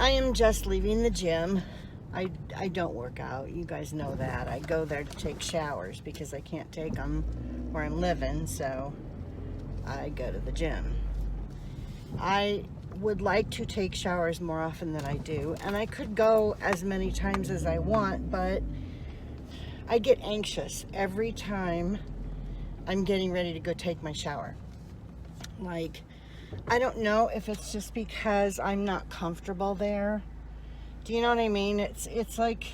I am just leaving the gym. I don't work out. You guys know that. I go there to take showers because I can't take them where I'm living, so I go to the gym. I would like to take showers more often than I do, and I could go as many times as I want, but I get anxious every time I'm getting ready to go take my shower. Like, I don't know if it's just because I'm not comfortable there. Do you know what I mean? It's like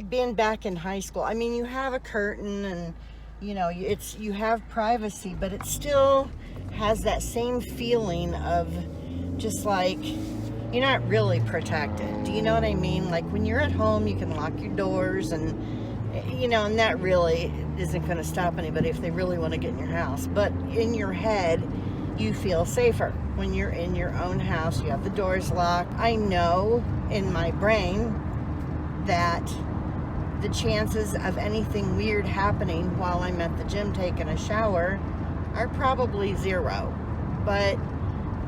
being back in high school. I mean, you have a curtain and you have privacy, but it still has that same feeling of just like you're not really protected. Do you know what I mean? Like when you're at home, you can lock your doors and and that really isn't going to stop anybody if they really want to get in your house. But in your head, you feel safer. When you're in your own house, you have the doors locked. I know in my brain that the chances of anything weird happening while I'm at the gym taking a shower are probably zero. But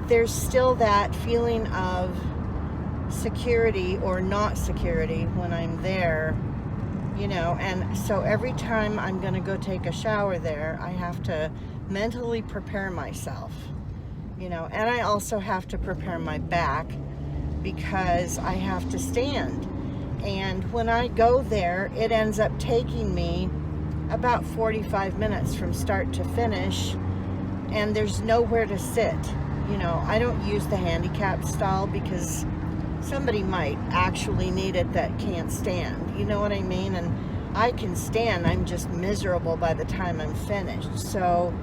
there's still that feeling of security or not security when I'm there, and so every time I'm going to go take a shower there, I have to mentally prepare myself, and I also have to prepare my back because I have to stand. And when I go there, it ends up taking me about 45 minutes from start to finish, and there's nowhere to sit. I don't use the handicap stall because somebody might actually need it that can't stand. You know what I mean? And I can stand. I'm just miserable by the time I'm finished. So,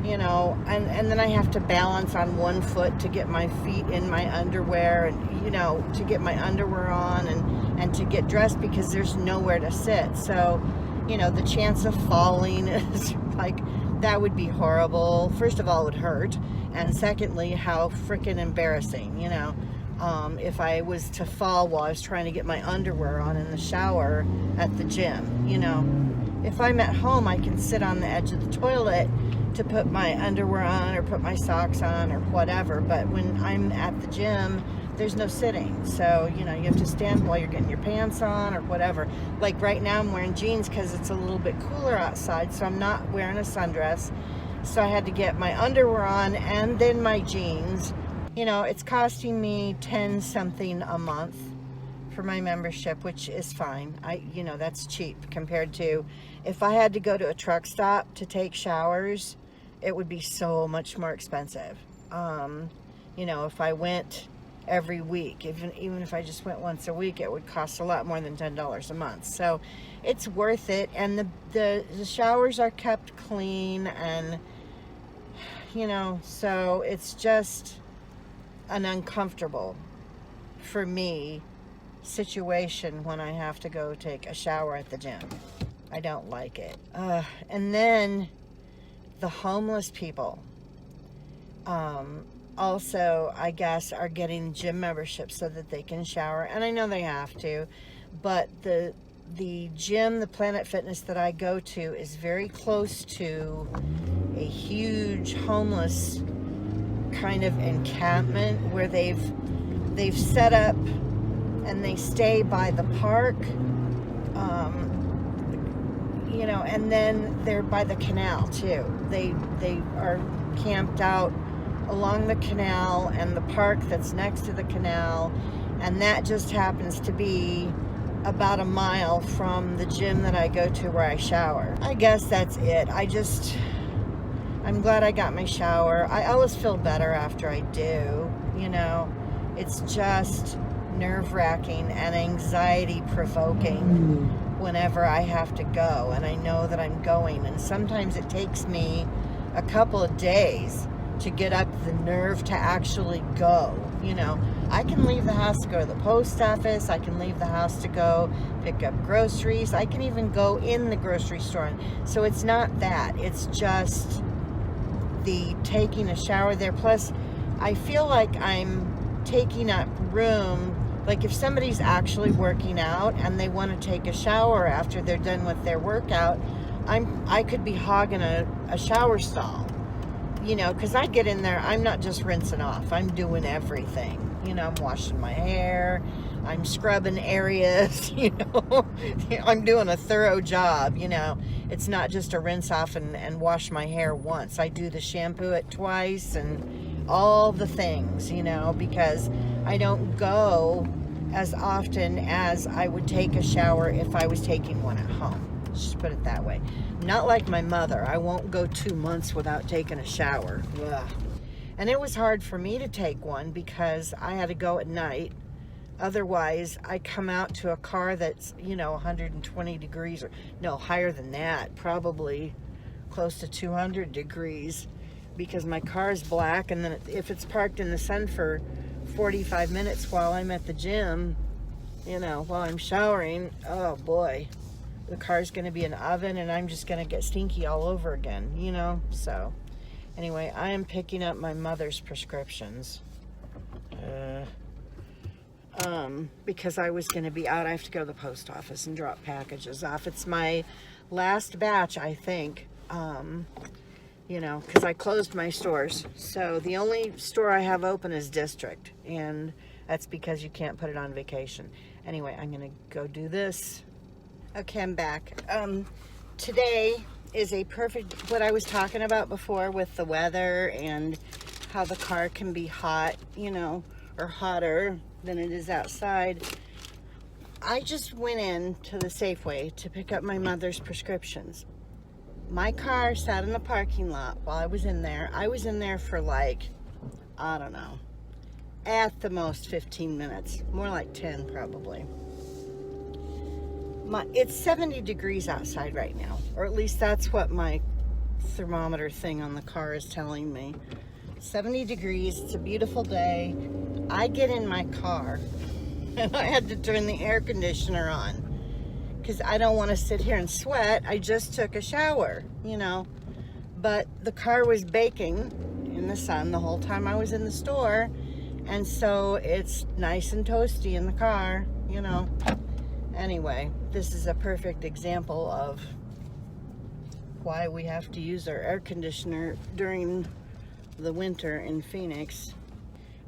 and then I have to balance on one foot to get my feet in my underwear and, to get my underwear on and to get dressed because there's nowhere to sit. So, the chance of falling is like, that would be horrible. First of all, it would hurt. And secondly, how freaking embarrassing, if I was to fall while I was trying to get my underwear on in the shower at the gym. If I'm at home, I can sit on the edge of the toilet to put my underwear on or put my socks on or whatever. But when I'm at the gym, there's no sitting. So, you have to stand while you're getting your pants on or whatever. Like right now I'm wearing jeans because it's a little bit cooler outside, so I'm not wearing a sundress. So I had to get my underwear on and then my jeans. It's costing me 10 something a month for my membership, which is fine. That's cheap compared to if I had to go to a truck stop to take showers, it would be so much more expensive. If I went every week, even if I just went once a week, it would cost a lot more than $10 a month. So it's worth it. And the showers are kept clean and, so it's just an uncomfortable, for me, situation when I have to go take a shower at the gym. I don't like it. And then the homeless people also, I guess, are getting gym memberships so that they can shower. And I know they have to, but the gym, the Planet Fitness that I go to, is very close to a huge homeless kind of encampment where they've set up and they stay by the park, and then they're by the canal too. They are camped out along the canal and the park that's next to the canal, and that just happens to be about a mile from the gym that I go to where I shower. I guess that's it. I'm glad I got my shower. I always feel better after I do, It's just nerve-wracking and anxiety-provoking whenever I have to go, and I know that I'm going. And sometimes it takes me a couple of days to get up the nerve to actually go. I can leave the house to go to the post office. I can leave the house to go pick up groceries. I can even go in the grocery store. So it's not that. It's just the taking a shower there. Plus, I feel like I'm taking up room. Like if somebody's actually working out and they want to take a shower after they're done with their workout, I could be hogging a shower stall, because I get in there, I'm not just rinsing off, I'm doing everything. You know, I'm washing my hair, I'm scrubbing areas, you know. I'm doing a thorough job, you know. It's not just a rinse off and wash my hair once. I do the shampoo it twice and all the things, you know, because I don't go as often as I would take a shower if I was taking one at home. Just put it that way. Not like my mother. I won't go 2 months without taking a shower. Ugh. And it was hard for me to take one because I had to go at night. Otherwise, I come out to a car that's, you know, 120 degrees, or no, higher than that, probably close to 200 degrees, because my car is black, and then if it's parked in the sun for 45 minutes while I'm at the gym, you know, while I'm showering, oh boy, the car's going to be an oven, and I'm just going to get stinky all over again, you know. So anyway, I am picking up my mother's prescriptions because I was going to be out. I have to go to the post office and drop packages off. It's my last batch, I think, you know, because I closed my stores. So the only store I have open is District, and that's because you can't put it on vacation. Anyway, I'm going to go do this. Okay, I'm back. Today is a perfect, what I was talking about before with the weather and how the car can be hot, you know, or hotter than it is outside. I just went in to the Safeway to pick up my mother's prescriptions. My car sat in the parking lot while I was in there. I was in there for like, I don't know, at the most 15 minutes, more like 10 probably. It's 70 degrees outside right now, or at least that's what my thermometer thing on the car is telling me. 70 degrees, it's a beautiful day. I get in my car and I had to turn the air conditioner on because I don't want to sit here and sweat. I just took a shower, you know, but the car was baking in the sun the whole time I was in the store, and so it's nice and toasty in the car, you know. Anyway, this is a perfect example of why we have to use our air conditioner during the winter in Phoenix.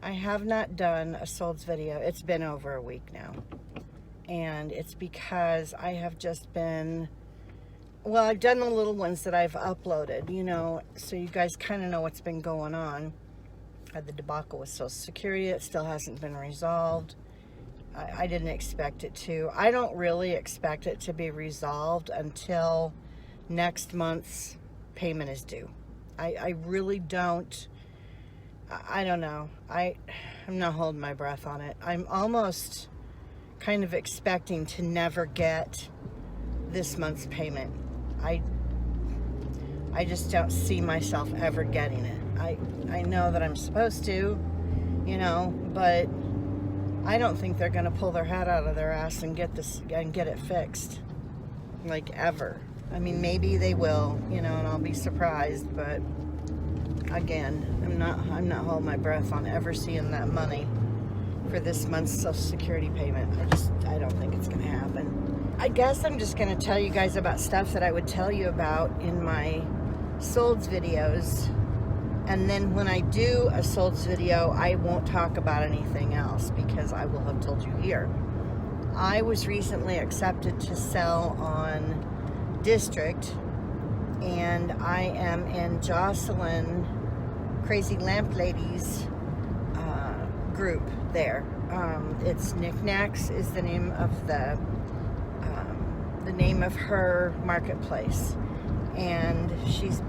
I have not done a solds video. It's been over a week now. And it's because I have just been, well, I've done the little ones that I've uploaded, you know, so you guys kind of know what's been going on. The debacle with Social Security, it still hasn't been resolved. I didn't expect it to. I don't really expect it to be resolved until next month's payment is due. I really don't. I don't know. I'm not holding my breath on it. I'm almost kind of expecting to never get this month's payment. I just don't see myself ever getting it. I know that I'm supposed to, you know, but I don't think they're going to pull their head out of their ass and get it fixed, like, ever. I mean, maybe they will, you know, and I'll be surprised, but again, I'm not holding my breath on ever seeing that money for this month's Social Security payment. I don't think it's going to happen. I guess I'm just going to tell you guys about stuff that I would tell you about in my solds videos. And then when I do a solds video, I won't talk about anything else because I will have told you here. I was recently accepted to sell on District, and I am in Jocelyn Crazy Lamp Ladies group there. It's Knickknacks is the name of the name of her marketplace, and she's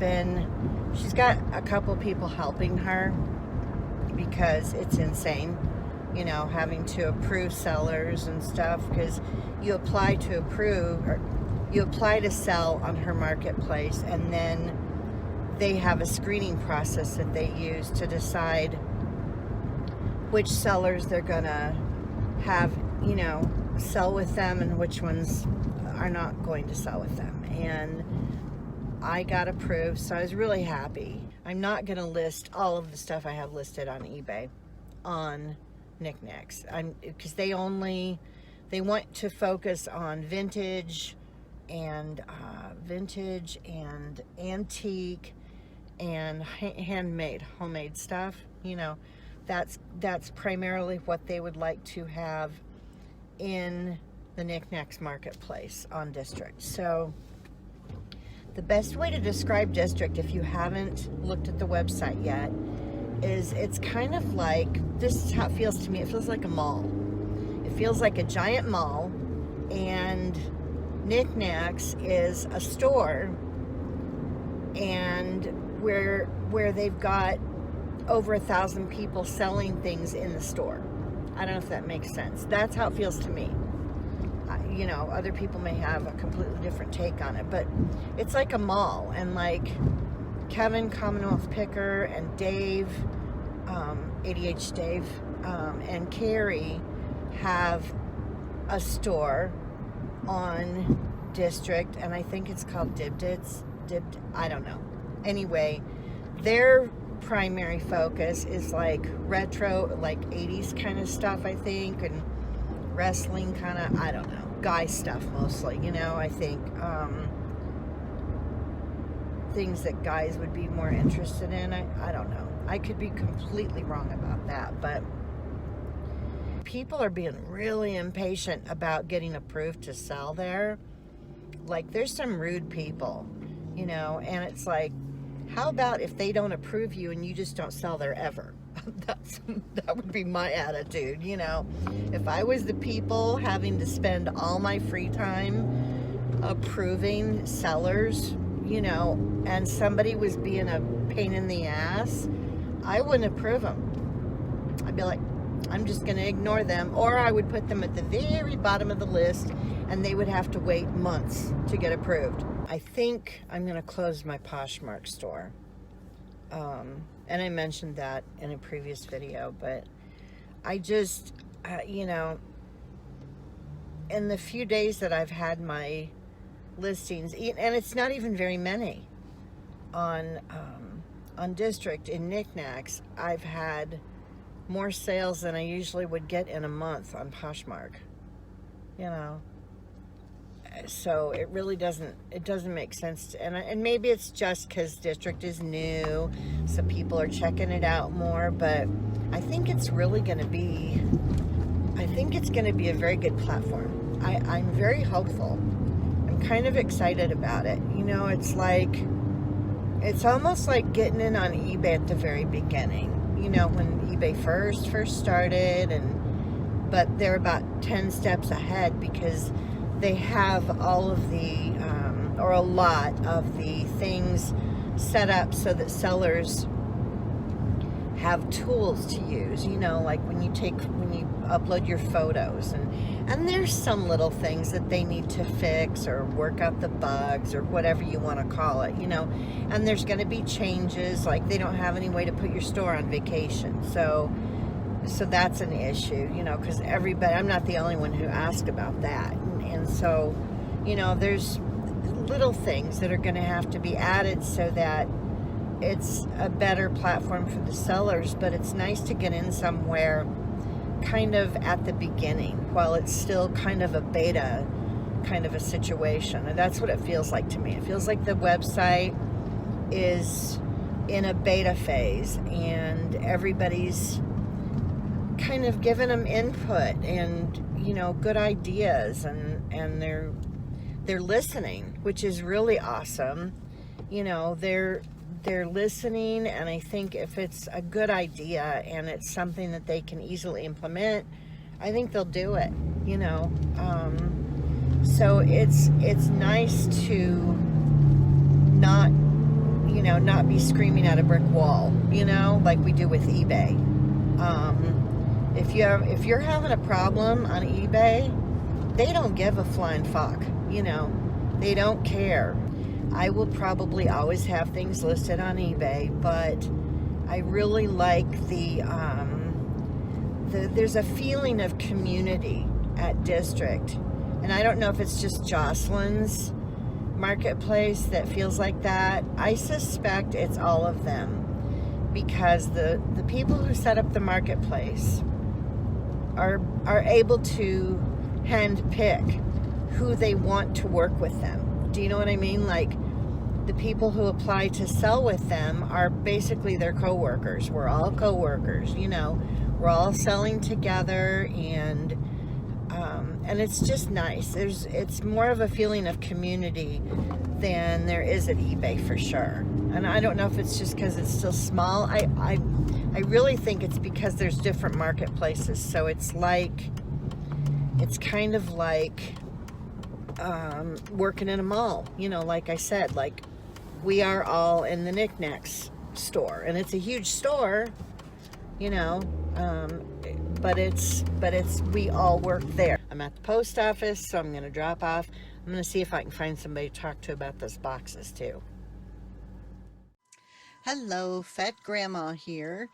got a couple people helping her because it's insane, you know, having to approve sellers and stuff, because you apply to approve, or you apply to sell on her marketplace, and then they have a screening process that they use to decide which sellers they're gonna have, you know, sell with them and which ones are not going to sell with them. And I got approved, so I was really happy. I'm not gonna list all of the stuff I have listed on eBay on Knickknacks, because they want to focus on vintage and antique and homemade stuff, you know, That's primarily what they would like to have in the Knickknacks marketplace on District. So the best way to describe District, if you haven't looked at the website yet, is it's kind of like, this is how it feels to me. It feels like a mall. It feels like a giant mall, and Knickknacks is a store, and where they've got over 1,000 people selling things in the store. I don't know if that makes sense. That's how it feels to me. You know, other people may have a completely different take on it, but it's like a mall, and like Kevin, Commonwealth Picker, and Dave, ADH Dave, and Carrie have a store on District, and I think it's called I don't know. Anyway, their primary focus is like retro, like 80s kind of stuff, I think, and wrestling kind of, I don't know, guy stuff mostly, you know, I think, things that guys would be more interested in. I don't know. I could be completely wrong about that, but people are being really impatient about getting approved to sell there. Like, there's some rude people, you know, and it's like, how about if they don't approve you and you just don't sell there ever? That would be my attitude, you know. If I was the people having to spend all my free time approving sellers, you know, and somebody was being a pain in the ass, I wouldn't approve them. I'd be like, I'm just going to ignore them, or I would put them at the very bottom of the list, and they would have to wait months to get approved. I think I'm going to close my Poshmark store. And I mentioned that in a previous video, but I just, you know, in the few days that I've had my listings, and it's not even very many on District in Knickknacks, I've had more sales than I usually would get in a month on Poshmark, you know. So it really doesn't make sense to, and maybe it's just because District is new, so people are checking it out more, but I think it's really going to be, a very good platform. I'm very hopeful. I'm kind of excited about it. You know, it's almost like getting in on eBay at the very beginning, you know, when eBay first started, but they're about 10 steps ahead because they have all of the, or a lot of the things set up so that sellers have tools to use, you know, like when you upload your photos, and there's some little things that they need to fix or work out the bugs or whatever you want to call it, you know, and there's going to be changes, like they don't have any way to put your store on vacation, so that's an issue, you know, because everybody, I'm not the only one who asked about that. And so, you know, there's little things that are going to have to be added so that it's a better platform for the sellers, but it's nice to get in somewhere kind of at the beginning while it's still kind of a beta kind of a situation. And that's what it feels like to me. It feels like the website is in a beta phase and everybody's kind of giving them input and, you know, good ideas, and they're listening, which is really awesome. You know, they're listening, and I think if it's a good idea and it's something that they can easily implement, I think they'll do it, you know. So it's nice to not be screaming at a brick wall, you know, like we do with eBay. If you're having a problem on eBay, they don't give a flying fuck, you know. They don't care. I will probably always have things listed on eBay, but I really like there's a feeling of community at District, and I don't know if it's just Jocelyn's marketplace that feels like that. I suspect it's all of them, because the people who set up the marketplace are able to hand pick who they want to work with them. Do you know what I mean? Like, the people who apply to sell with them are basically their coworkers. We're all coworkers, you know. We're all selling together, and it's just nice. It's more of a feeling of community than there is at eBay for sure. And I don't know if it's just because it's still small. I really think it's because there's different marketplaces. So it's kind of like working in a mall. You know, like I said, like we are all in the knickknacks store, and it's a huge store, you know, but we all work there. I'm at the post office, so I'm going to drop off. I'm going to see if I can find somebody to talk to about those boxes too. Hello, Fat Grandma here.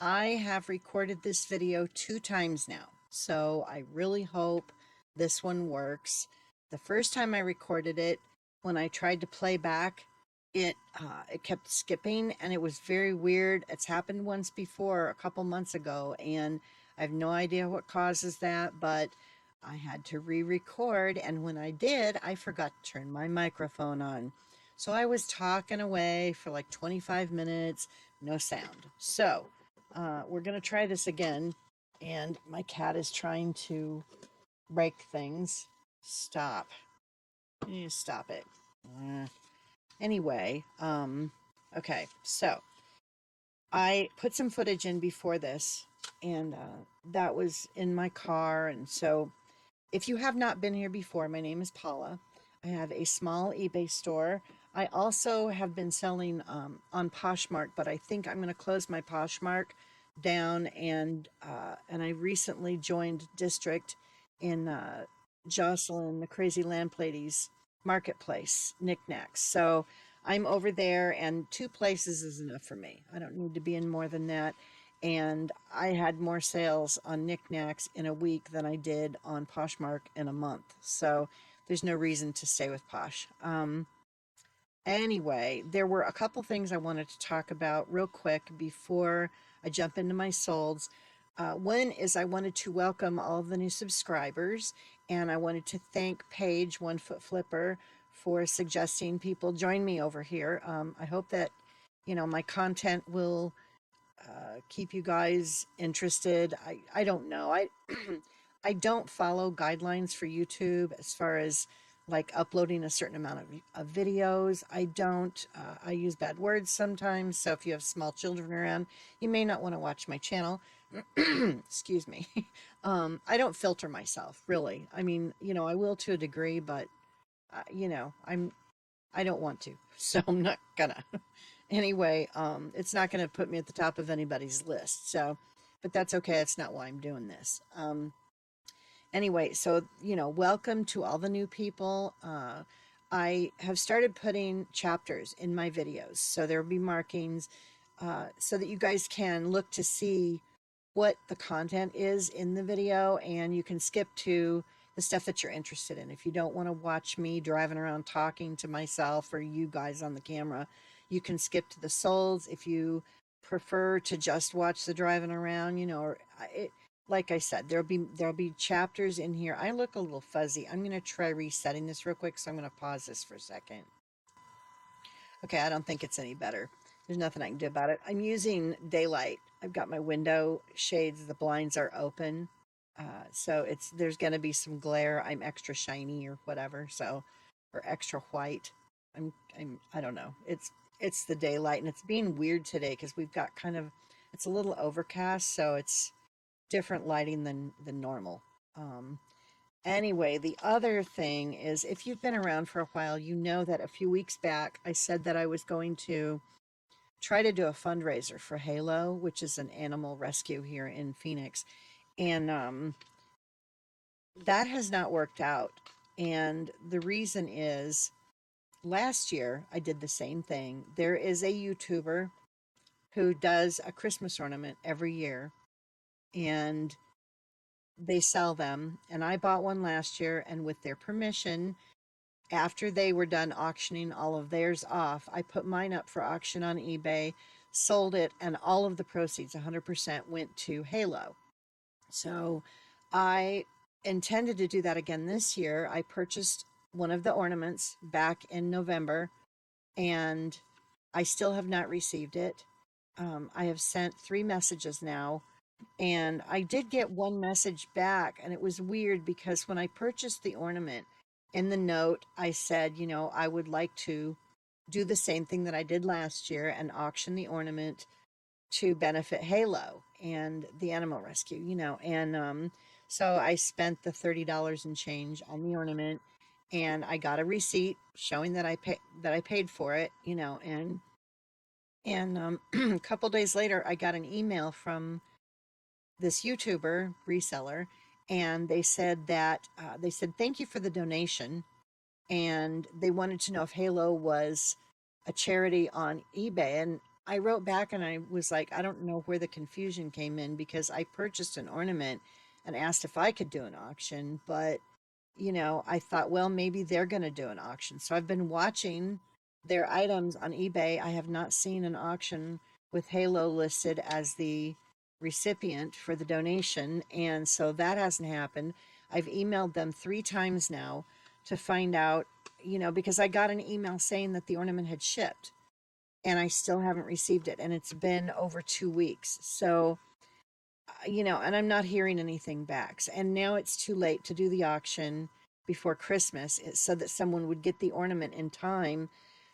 I have recorded this video 2 times now, so I really hope this one works. The first time I recorded it, when I tried to play back, it kept skipping, and it was very weird. It's happened once before, a couple months ago, and I have no idea what causes that, but I had to re-record, and when I did, I forgot to turn my microphone on. So I was talking away for like 25 minutes, no sound. So we're going to try this again, and my cat is trying to break things. Stop. You need to stop it. Anyway, okay, so I put some footage in before this, and that was in my car. And so if you have not been here before, my name is Paula. I have a small eBay store. I also have been selling on Poshmark, but I think I'm going to close my Poshmark down, and I recently joined District in Jocelyn, the Crazy Landlady's marketplace, knickknacks. So I'm over there, and 2 places is enough for me. I don't need to be in more than that. And I had more sales on knickknacks in a week than I did on Poshmark in a month. So there's no reason to stay with Posh. Anyway, there were a couple things I wanted to talk about real quick before I jump into my solds. One is I wanted to welcome all of the new subscribers, and I wanted to thank Paige, One Foot Flipper, for suggesting people join me over here. I hope that, you know, my content will keep you guys interested. I don't know. I don't follow guidelines for YouTube as far as like uploading a certain amount of videos. I don't. I use bad words sometimes. So if you have small children around, you may not want to watch my channel. Excuse me. I don't filter myself, really. I mean, you know, I will to a degree, but you know, I don't want to, so I'm not gonna. Anyway, it's not gonna put me at the top of anybody's list. So, but that's okay. That's not why I'm doing this. Anyway, so, you know, welcome to all the new people. I have started putting chapters in my videos, so there will be markings so that you guys can look to see what the content is in the video, and you can skip to the stuff that you're interested in. If you don't want to watch me driving around talking to myself or you guys on the camera, you can skip to the solds. If you prefer to just watch the driving around, you know, or like I said, there'll be chapters in here. I look a little fuzzy. I'm going to try resetting this real quick, so I'm going to pause this for a second. Okay, I don't think it's any better. There's nothing I can do about it. I'm using daylight. I've got my window shades, the blinds are open. So there's going to be some glare. I'm extra shiny or whatever, so, or extra white. I don't know. It's the daylight, and it's being weird today because we've got kind of, it's a little overcast, so it's different lighting than normal. Anyway, the other thing is, if you've been around for a while, you know that a few weeks back I said that I was going to try to do a fundraiser for Halo, which is an animal rescue here in Phoenix, and that has not worked out. And the reason is, last year I did the same thing. There is a YouTuber who does a Christmas ornament every year, and they sell them, and I bought one last year, and with their permission, after they were done auctioning all of theirs off, I put mine up for auction on eBay, sold it, and all of the proceeds, 100%, went to Halo. So I intended to do that again this year. I purchased one of the ornaments back in November, and I still have not received it. I have sent 3 messages now, and I did get one message back, and it was weird because when I purchased the ornament, in the note, I said, you know, I would like to do the same thing that I did last year and auction the ornament to benefit Halo and the animal rescue, you know. And so I spent the $30 and change on the ornament, and I got a receipt showing that I paid for it, you know. And a couple days later, I got an email from this YouTuber reseller, and they said thank you for the donation, and they wanted to know if Halo was a charity on eBay. And I wrote back and I was like, I don't know where the confusion came in, because I purchased an ornament and asked if I could do an auction, but you know, I thought, well, maybe they're going to do an auction. So I've been watching their items on eBay. I have not seen an auction with Halo listed as the recipient for the donation. And so that hasn't happened. I've emailed them 3 times now to find out, you know, because I got an email saying that the ornament had shipped, and I still haven't received it. And it's been over 2 weeks. So, you know, and I'm not hearing anything back. And now it's too late to do the auction before Christmas, so that someone would get the ornament in time.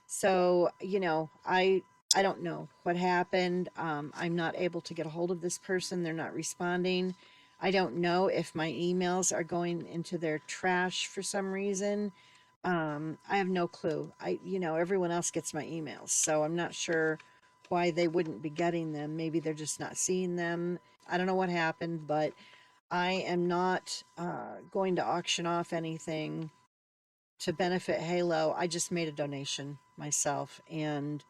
So, you know, I don't know what happened. I'm not able to get a hold of this person. They're not responding. I don't know if my emails are going into their trash for some reason. I have no clue. You know, everyone else gets my emails, so I'm not sure why they wouldn't be getting them. Maybe they're just not seeing them. I don't know what happened, but I am not going to auction off anything to benefit Halo. I just made a donation myself, and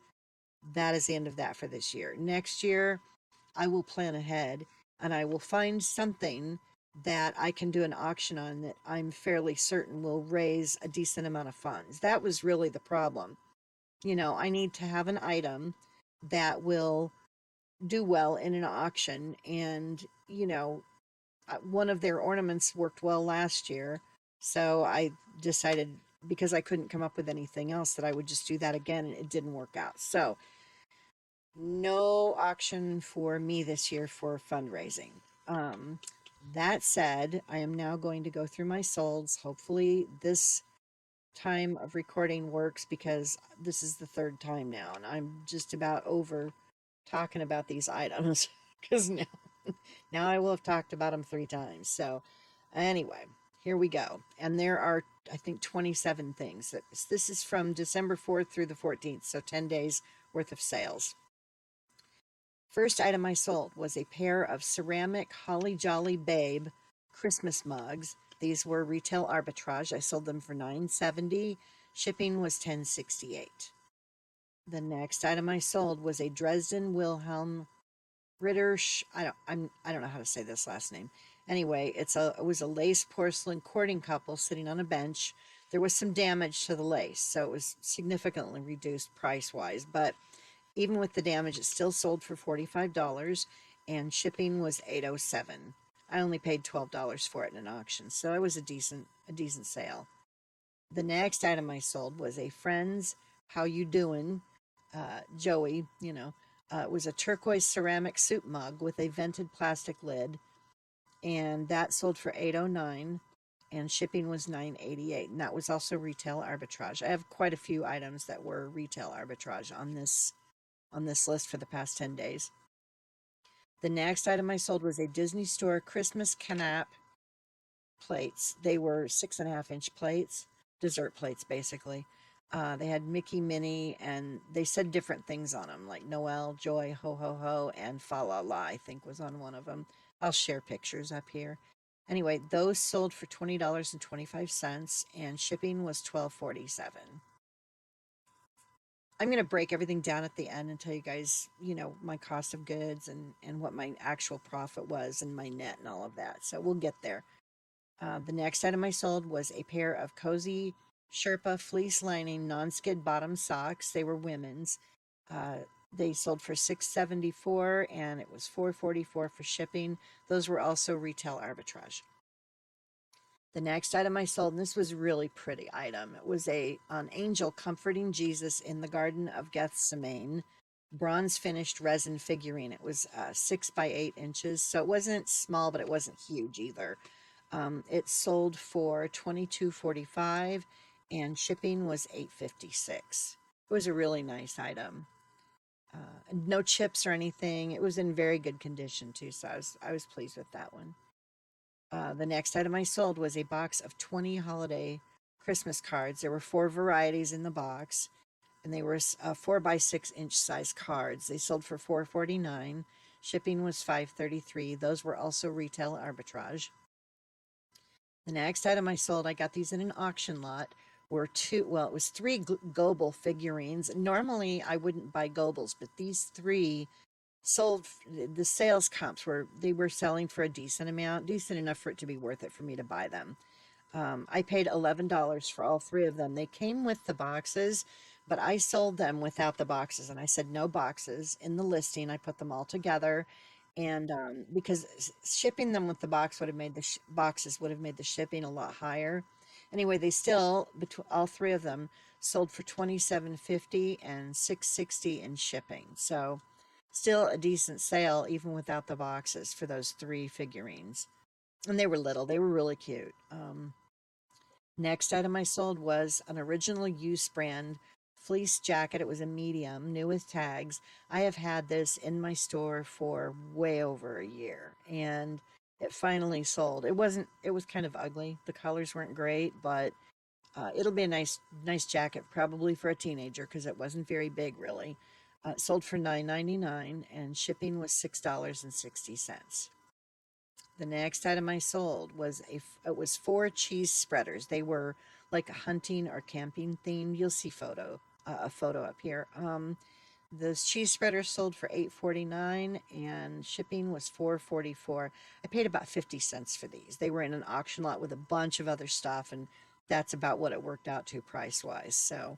that is the end of that for this year. Next year, I will plan ahead, and I will find something that I can do an auction on that I'm fairly certain will raise a decent amount of funds. That was really the problem. You know, I need to have an item that will do well in an auction. And, you know, one of their ornaments worked well last year. So I decided, because I couldn't come up with anything else, that I would just do that again, and it didn't work out. So no auction for me this year for fundraising. Um, that said, I am now going to go through my solds. Hopefully this time of recording works, because this is the 3rd time now, and I'm just about over talking about these items, because now I will have talked about them 3 times. So anyway, here we go. And there are, I think, 27 things. This is from December 4th through the 14th, so 10 days worth of sales. First item I sold was a pair of ceramic Holly Jolly Babe Christmas mugs. These were retail arbitrage. I sold them for $9.70. Shipping was $10.68. The next item I sold was a Dresden Wilhelm Ritter. I don't know how to say this last name. Anyway, it was a lace porcelain courting couple sitting on a bench. There was some damage to the lace, so it was significantly reduced price wise, but even with the damage, it still sold for $45, and shipping was $8.07. I only paid $12 for it in an auction, so it was a decent sale. The next item I sold was a Friends How You Doing, Joey, you know. It was a turquoise ceramic soup mug with a vented plastic lid, and that sold for $8.09, and shipping was $9.88, and that was also retail arbitrage. I have quite a few items that were retail arbitrage on this list for the past 10 days. The next item I sold was a Disney Store Christmas canap plates. They were 6.5-inch plates, dessert plates, basically. They had Mickey, Minnie, and they said different things on them, like Noel, Joy, Ho Ho Ho, and Fa La La, I think was on one of them. I'll share pictures up here. Anyway, those sold for $20.25, and shipping was $12.47. I'm going to break everything down at the end and tell you guys, you know, my cost of goods and what my actual profit was and my net and all of that. So we'll get there. The next item I sold was a pair of cozy Sherpa fleece lining non-skid bottom socks. They were women's. Uh, they sold for $6.74, and it was $4.44 for shipping. Those were also retail arbitrage. The next item I sold, and this was a really pretty item. It was an angel comforting Jesus in the Garden of Gethsemane, bronze finished resin figurine. It was 6 by 8 inches, so it wasn't small, but it wasn't huge either. It sold for $22.45, and shipping was $8.56. It was a really nice item. No chips or anything. It was in very good condition too, so I was pleased with that one. The next item I sold was a box of 20 holiday Christmas cards. There were 4 varieties in the box, and they were 4 by 6 inch size cards. They sold for $4.49. Shipping was $5.33. Those were also retail arbitrage. The next item I sold, I got these in an auction lot, were it was 3 Goebel figurines. Normally, I wouldn't buy Goebels, but these 3 sold. The sales comps they were selling for a decent amount, decent enough for it to be worth it for me to buy them. I paid $11 for all 3 of them. They came with the boxes, but I sold them without the boxes, and I said no boxes in the listing. I put them all together, and because shipping them with the box would have made the boxes would have made the shipping a lot higher. Anyway, they still, between all 3 of them, sold for $27.50 and $6.60 in shipping. So still a decent sale even without the boxes for those 3 figurines. And they were little, they were really cute. Next item I sold was an original use brand fleece jacket. It was a medium, new with tags. I have had this in my store for way over a year, and it finally sold. It was kind of ugly. The colors weren't great, but it'll be a nice jacket probably for a teenager because it wasn't very big really. It sold for $9.99, and shipping was $6.60. The next item I sold was it was 4 cheese spreaders. They were like a hunting or camping themed. You'll see a photo up here. Those cheese spreaders sold for $8.49, and shipping was $4.44. I paid about 50 cents for these. They were in an auction lot with a bunch of other stuff, and that's about what it worked out to price wise. So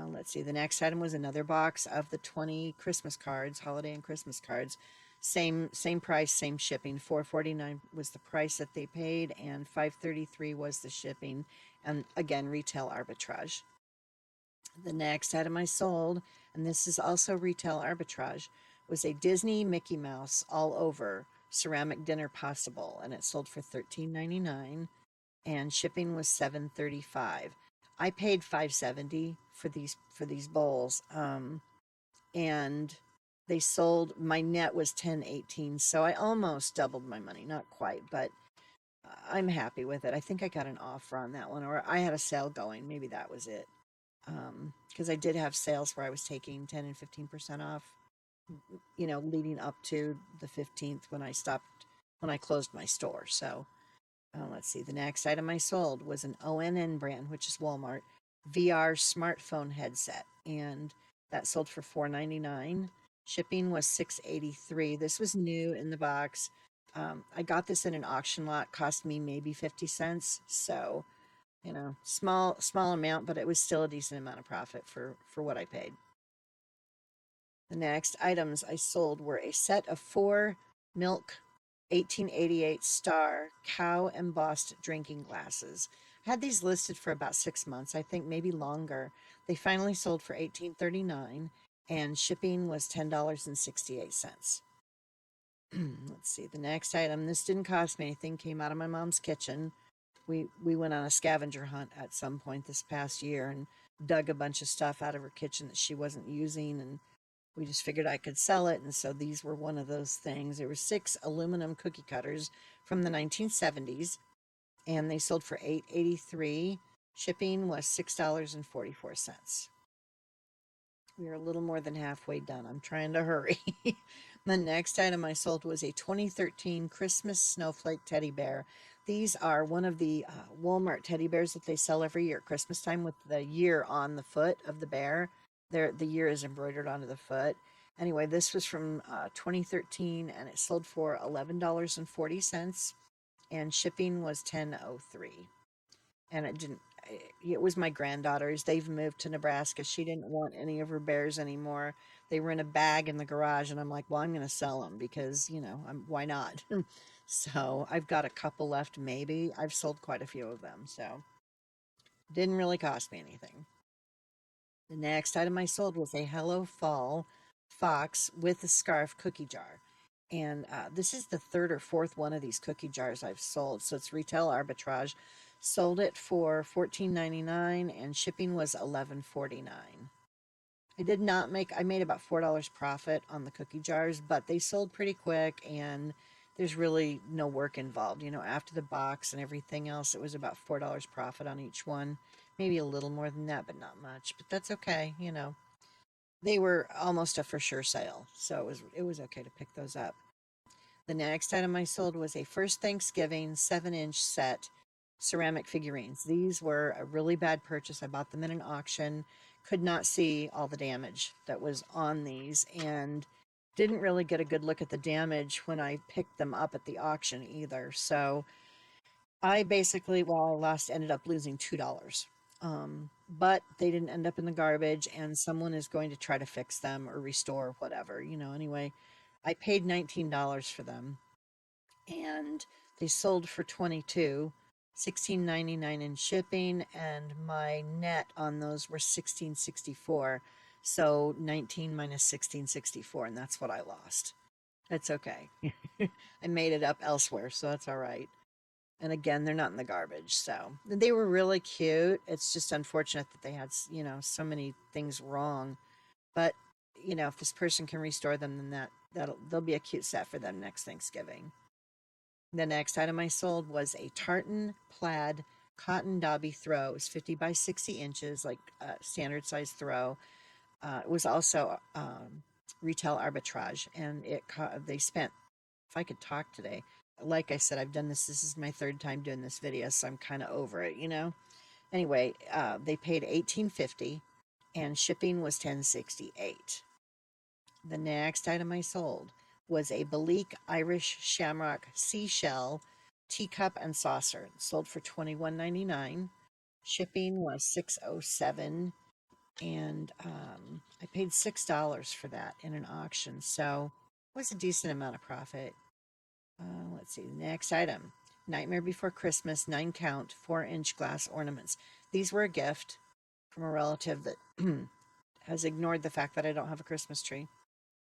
let's see. The next item was another box of the 20 Christmas cards, holiday and Christmas cards. Same price, same shipping. $4.49 was the price that they paid, and $5.33 was the shipping. And again, retail arbitrage. The next item I sold, and this is also retail arbitrage, was a Disney Mickey Mouse all over ceramic dinner pasta bowl, and it sold for $13.99, and shipping was $7.35. I paid $5.70 for these bowls, and they sold. My net was $10.18, so I almost doubled my money, not quite, but I'm happy with it. I think I got an offer on that one, or I had a sale going. Maybe that was it. Because I did have sales where I was taking 10 and 15% off, leading up to the 15th when I closed my store. So let's see. The next item I sold was an ONN brand, which is Walmart, VR smartphone headset, and that sold for $4.99. Shipping was $6.83. This was new in the box. I got this in an auction lot, cost me maybe 50 cents. So, small amount, but it was still a decent amount of profit for what I paid. The next items I sold were a set of 4 milk 1888 star cow embossed drinking glasses. I had these listed for about 6 months, I think maybe longer. They finally sold for $18.39, and shipping was $10.68. Let's see, the next item, this didn't cost me anything, came out of my mom's kitchen. We went on a scavenger hunt at some point this past year and dug a bunch of stuff out of her kitchen that she wasn't using, and we just figured I could sell it, and so these were one of those things. There were 6 aluminum cookie cutters from the 1970s, and they sold for $8.83. Shipping was $6.44. We are a little more than halfway done. I'm trying to hurry. The next item I sold was a 2013 Christmas snowflake teddy bear. These are one of the Walmart teddy bears that they sell every year at Christmas time with the year on the foot of the bear. The year is embroidered onto the foot. Anyway, this was from 2013, and it sold for $11.40, and shipping was $10.03. And it it was my granddaughter's. They've moved to Nebraska. She didn't want any of her bears anymore. They were in a bag in the garage, and I'm like, well, I'm going to sell them because, why not? So I've got a couple left, maybe. I've sold quite a few of them, so didn't really cost me anything. The next item I sold was a Hello Fall fox with a scarf cookie jar. And this is the third or fourth one of these cookie jars I've sold. So it's retail arbitrage. Sold it for $14.99 and shipping was $11.49. I made about $4 profit on the cookie jars, but they sold pretty quick and there's really no work involved. After the box and everything else, it was about $4 profit on each one. Maybe a little more than that, but not much. But that's okay. They were almost a for sure sale, so it was okay to pick those up. The next item I sold was a first Thanksgiving 7-inch set ceramic figurines. These were a really bad purchase. I bought them in an auction, could not see all the damage that was on these, and didn't really get a good look at the damage when I picked them up at the auction either. So I basically, I lost, ended up losing $2. But they didn't end up in the garbage, and someone is going to try to fix them or restore whatever. Anyway, I paid $19 for them and they sold for 22, 16.99 in shipping, and my net on those were 16.64. So 19 minus 16.64, and that's what I lost. That's okay. I made it up elsewhere, so that's all right. And again, they're not in the garbage, so they were really cute. It's just unfortunate that they had, so many things wrong. But if this person can restore them, then they'll be a cute set for them next Thanksgiving. The next item I sold was a tartan plaid cotton dobby throw. It was 50 by 60 inches, like a standard size throw. It was also retail arbitrage, and they spent, if I could talk today, like I said, I've done this. This is my third time doing this video, so I'm kind of over it. Anyway, they paid $18.50, and shipping was $10.68. The next item I sold was a Belique Irish Shamrock seashell teacup and saucer. It sold for $21.99. Shipping was $6.07, and I paid $6 for that in an auction, so it was a decent amount of profit. Let's see, next item. Nightmare Before Christmas 9-count 4-inch glass ornaments. These were a gift from a relative that has ignored the fact that I don't have a Christmas tree.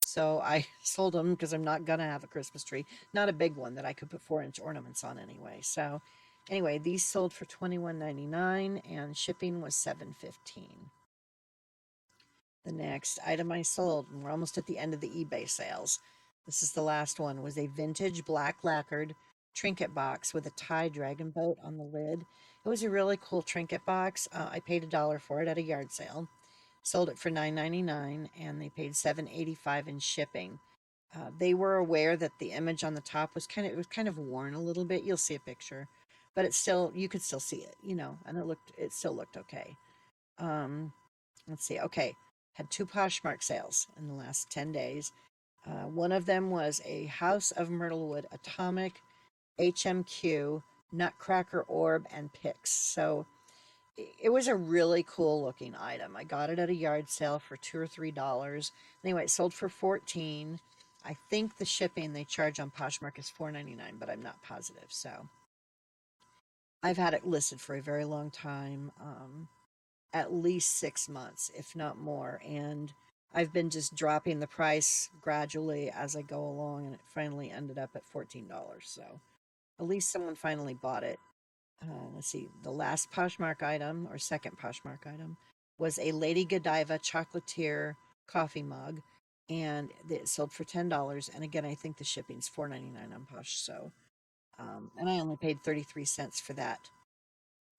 So I sold them because I'm not gonna have a Christmas tree. Not a big one that I could put 4-inch ornaments on anyway. So anyway, these sold for $21.99 and shipping was $7.15. The next item I sold, and we're almost at the end of the eBay sales. This is the last one, was a vintage black lacquered trinket box with a Thai dragon boat on the lid. It was a really cool trinket box. I paid $1 for it at a yard sale. Sold it for $9.99 and they paid $7.85 in shipping. They were aware that the image on the top was kind of worn a little bit. You'll see a picture, but you could still see it, and it still looked okay. Let's see. Okay, had 2 Poshmark sales in the last 10 days. One of them was a House of Myrtlewood Atomic HMQ Nutcracker Orb and Picks. So it was a really cool looking item. I got it at a yard sale for $2 or $3. Anyway, it sold for $14. I think the shipping they charge on Poshmark is $4.99, but I'm not positive. So I've had it listed for a very long time, at least 6 months, if not more. And I've been just dropping the price gradually as I go along, and it finally ended up at $14. So at least someone finally bought it. Let's see, the last Poshmark item, or second Poshmark item, was a Lady Godiva chocolatier coffee mug, and it sold for $10. And again, I think the shipping's $4.99 on Posh. So, and I only paid 33 cents for that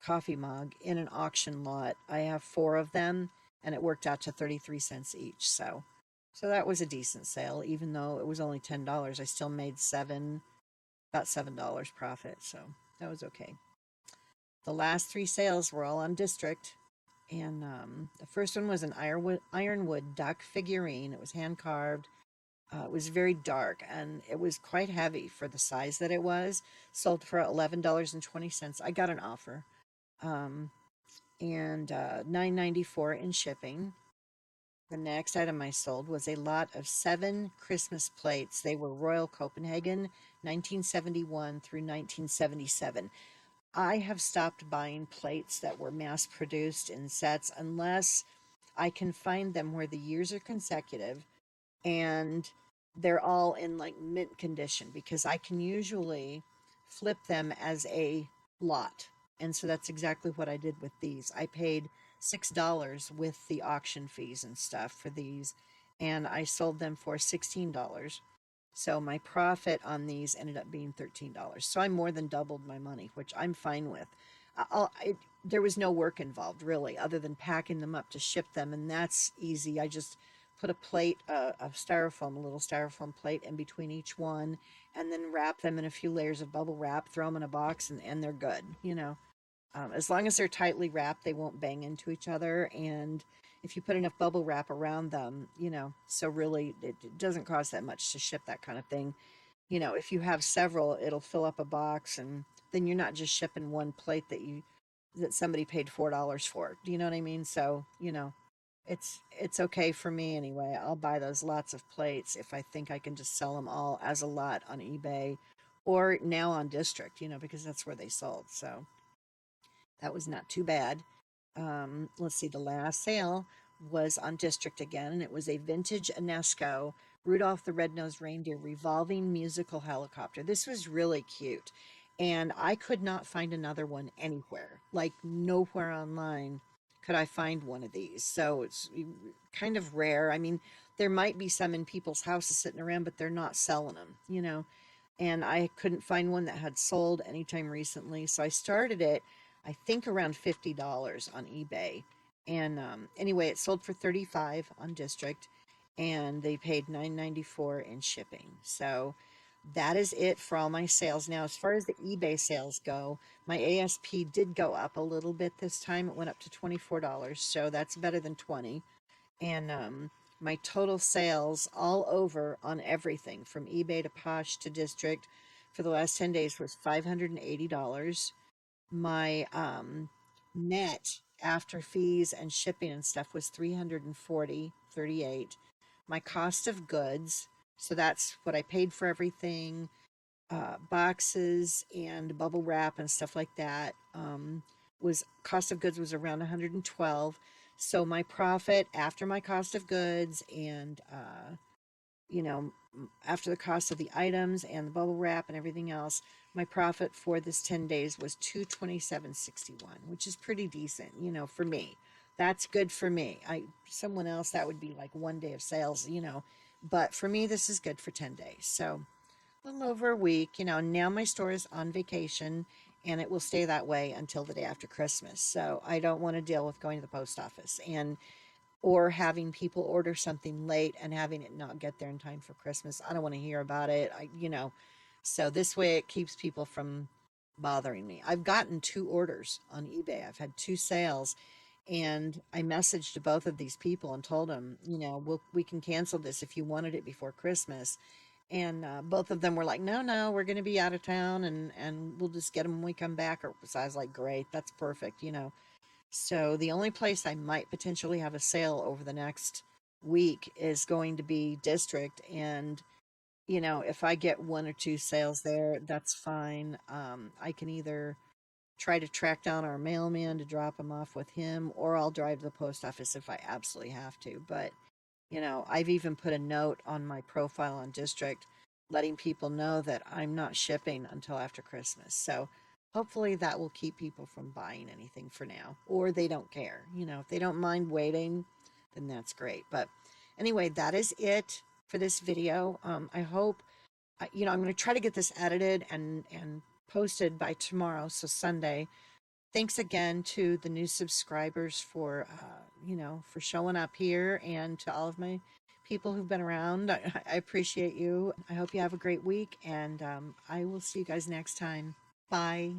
coffee mug in an auction lot. I have 4 of them, and it worked out to 33 cents each. So that was a decent sale, even though it was only $10. I still made about $7 profit. So that was okay. The last 3 sales were all on District, and the first one was an ironwood duck figurine. It was hand carved. It was very dark, and it was quite heavy for the size that it was. Sold for $11.20. I got an offer. and $9.94 in shipping. The next item I sold was a lot of 7 Christmas plates. They were Royal Copenhagen, 1971 through 1977. I have stopped buying plates that were mass produced in sets unless I can find them where the years are consecutive and they're all in like mint condition, because I can usually flip them as a lot. And so that's exactly what I did with these. I paid $6 with the auction fees and stuff for these, and I sold them for $16. So my profit on these ended up being $13. So I more than doubled my money, which I'm fine with. There was no work involved really, other than packing them up to ship them, and that's easy. I just put a plate, of styrofoam, a little styrofoam plate in between each one, and then wrap them in a few layers of bubble wrap, throw them in a box, and they're good, you know. As long as they're tightly wrapped, they won't bang into each other. And if you put enough bubble wrap around them, you know, so really it doesn't cost that much to ship that kind of thing. You know, if you have several, it'll fill up a box, and then you're not just shipping one plate that somebody paid $4 for. Do you know what I mean? So, you know, it's okay for me anyway. I'll buy those lots of plates if I think I can just sell them all as a lot on eBay or now on District, you know, because that's where they sold. So that was not too bad. Let's see, the last sale was on District again, and it was a vintage Enesco Rudolph the Red-Nosed Reindeer revolving musical helicopter. This was really cute, and I could not find another one anywhere. Like nowhere online could I find one of these. So it's kind of rare. I mean, there might be some in people's houses sitting around, but they're not selling them, you know. And I couldn't find one that had sold anytime recently, so I started it, I think, around $50 on eBay. And anyway, it sold for 35 on District, and they paid $9.94 in shipping. So that is it for all my sales. Now, as far as the eBay sales go, my ASP did go up a little bit this time. It went up to $24, so that's better than 20. And my total sales all over on everything from eBay to Posh to District for the last 10 days was $580. My net after fees and shipping and stuff was 340.38. My cost of goods, so that's what I paid for everything, boxes and bubble wrap and stuff like that, was cost of goods was around 112. So my profit after my cost of goods and you know, after the cost of the items and the bubble wrap and everything else, my profit for this 10 days was 227.61, which is pretty decent, you know, for me. That's good for me. Someone else that would be like one day of sales, you know, but for me this is good for 10 days. So a little over a week, you know. Now my store is on vacation, and it will stay that way until the day after Christmas. So I don't want to deal with going to the post office and or having people order something late and having it not get there in time for Christmas. I don't want to hear about it. You know, so this way it keeps people from bothering me. I've gotten 2 orders on eBay. I've had 2 sales, and I messaged both of these people and told them, you know, we can cancel this if you wanted it before Christmas. And both of them were like, no, no, we're going to be out of town, and we'll just get them when we come back. Or so I was like, great, that's perfect, you know. So the only place I might potentially have a sale over the next week is going to be District. And, you know, if I get 1 or 2 sales there, that's fine. I can either try to track down our mailman to drop them off with him, or I'll drive to the post office if I absolutely have to. But you know, I've even put a note on my profile on District letting people know that I'm not shipping until after Christmas. So hopefully that will keep people from buying anything for now, or they don't care. You know, if they don't mind waiting, then that's great. But anyway, that is it for this video. I hope, you know, I'm going to try to get this edited and posted by tomorrow, so Sunday. Thanks again to the new subscribers for, you know, for showing up here, and to all of my people who've been around. I appreciate you. I hope you have a great week, and I will see you guys next time. Bye.